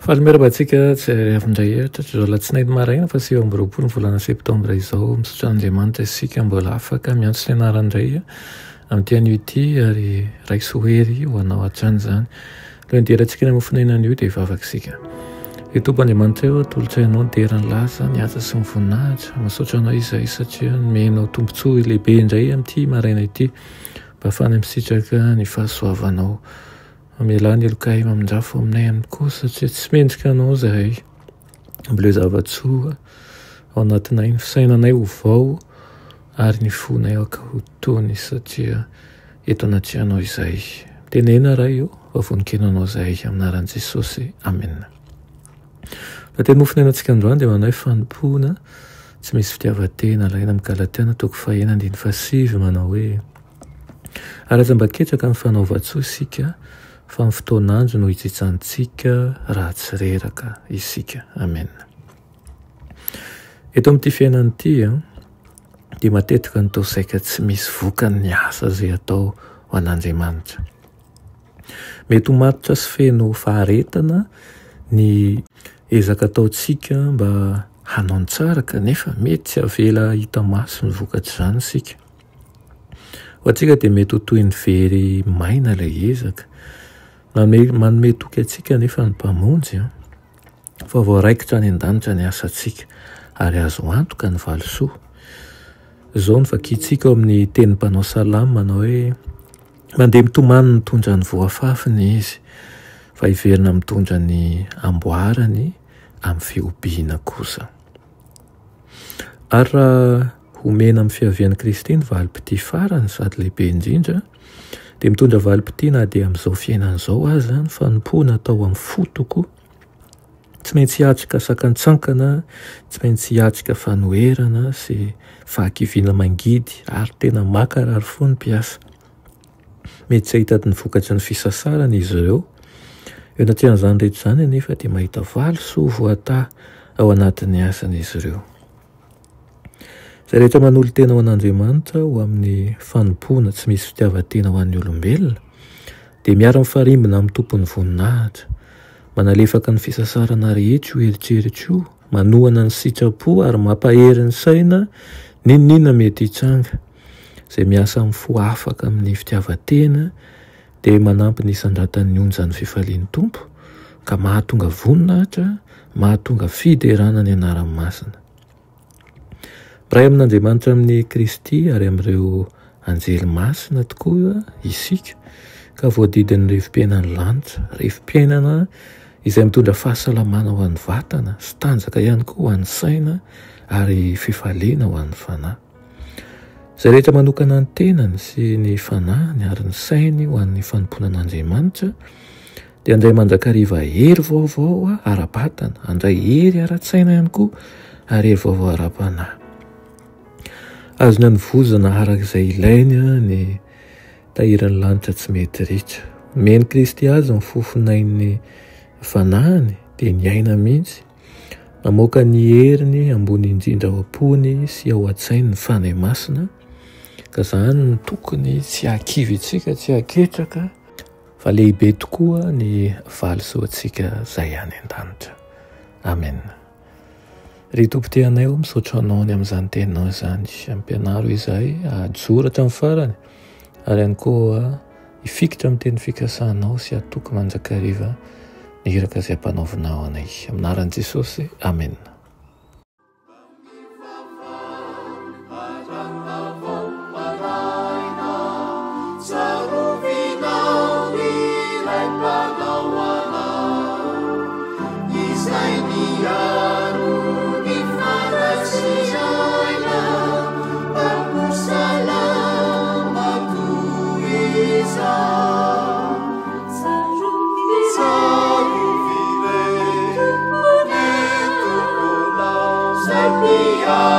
Fahalimeram-batsika tsy avindray ehatra zao latsinainy maraina fa 7 amby 20 volana septambra izao misaotra Andriamanitra isika mbola afaka miantso sy anarandray amin'ity anio ity ary raisohery ho anao hatrany zany. Loha inderatsika ny mofinainan'io dia hivavaka isika. Tompo Andriamanitra eo tolotrainao ny derany lasa ny asa sy ny voninahitra masaotra anao izay satria nomenao tombontsoa lehibe indray amin'ity maraina ity mba afahany misitraka ny fahasoavanao. Amelany elokahy mamindrafo aminay ihany koa satria tsy mendrika anao zahay. Mbola zavatsoa ao anatinay ny fisainanay ho vao ary ny fonay akahotony satria eto anatrianao izay. Tenena raha io vavoninkenanao zahay aminaran'i Jesosy. Amen. Teny mofinainantsika androany dia manao fanompoana tsy misy fitiavan-tena laina amin'ny Galatiana 4:7 manao hoe araza mba ketraka ny fanaova-tsoa isika fa ny fotoan'andro no hijitsantsika raha tsy reraka isika. Amen. Eto amin'ity fiainan'ity dia matetika ny tao saika tsy misy vokany ny asa izay atao ho an'Andriamanitra. Mety ho matotra sy feno faharetana ny ezaka ataontsika mba hanao ny tsara kanefa mety tsy avela hita maso ny vokatra izany isika. Ho antsika dia mety ho toy ny very maina ilay ezaka. Manome toky antsika nefa ny mpamonjy fa voaraikitra any an-danitra ny asantsika ary azo antoka ny valosoa. Izao ny vakiantsika ao amin'ny teny mpanao salamo manao hoe mandeha mitomany mitondra ny voafafiny izy fa hiverina mitondra ny amboarany amin'ny fihobiana kosa. Ary raha homena amin'ny fiavian'i Kristy ny valim-pity farany sady lehibe indrindra dia mitondra valim-pity na dia amin'izao fiainan'izao azy ny fanompoana atao amin'ny fotoko. Tsy maintsy hiatrika sakan-tsankana, tsy maintsy hiatrika fanoherana sy fahakiviana mangidy ary tena makarary foana mpiasa. Mety tsy ahita ny vokatry ny fisasarana izy ireo. Eo anatin'izany rehetra izany anefa dia mahita valosoa voatà ao anatin'ny asan'izy ireo. Izay rehetra manolo tena ho an'Andriamanitra ho amin'ny fanompoana tsy misy fitiavan-tena ho an'ny olombelona dia miara-mifarimbona amin'ny tompony voninahitra, manalefaka ny fisasarana rehetra io eritreritro io, manohana ny sitrapo ary mampahery ny saina ninona mety hitranga. Izay miasa amin'ny fo afaka amin'ny fitiavan-tena dia manampy ny isandratan'ny onjan'ny fifalian'ny tompo ka mahatonga voninahitra, mahatonga fiderana ny anaran'ny masina. Ray amin'Andriamanitra amin'ny Kristy ary amin'ireo anjely masina tokoa isika ka voadidin'ny revim-piainan'ny lanitra, revim-piainana izay mitondra fahasalamana ho an'ny vatana sy tanjaka ihany koa ho an'ny saina ary fifaliana ho an'ny fanahy. Izay rehetra manokana ny tenany sy ny fanahiny ary ny sainy ho an'ny fanompoana an'Andriamanitra dia andray mandrakariva hery vaovao ara-batana, andray hery ara-tsaina ihany koa ary hery vaovao ara-panahy. Azony anivozana araka izay ilainy ny tahiran'ny lanitra tsy mety ritra. Meny Kristy azy ny fofinain'ny fanahiny dia ny aina mihitsy. Mamoaka ny heriny ambony indrindra ao am-pony sy ao an-tsainy ny fanahy masina ka izany no tokony tsy hakivitsika, tsy haketraka fa lehibe tokoa ny valosoantsika izay any an-danitra. Amen. Ry tompo teanay ho misaotra anao ny amin'izany teninao izany, ampianaro izahay ajoratra amin'ny farany ary ihany koa hifikitra amin'ny teny fikasanao sy hatoky mandrakariva ny hiraka izay ampanaovinao anay. Aminaran'i Jesosy. Amen. Yeah.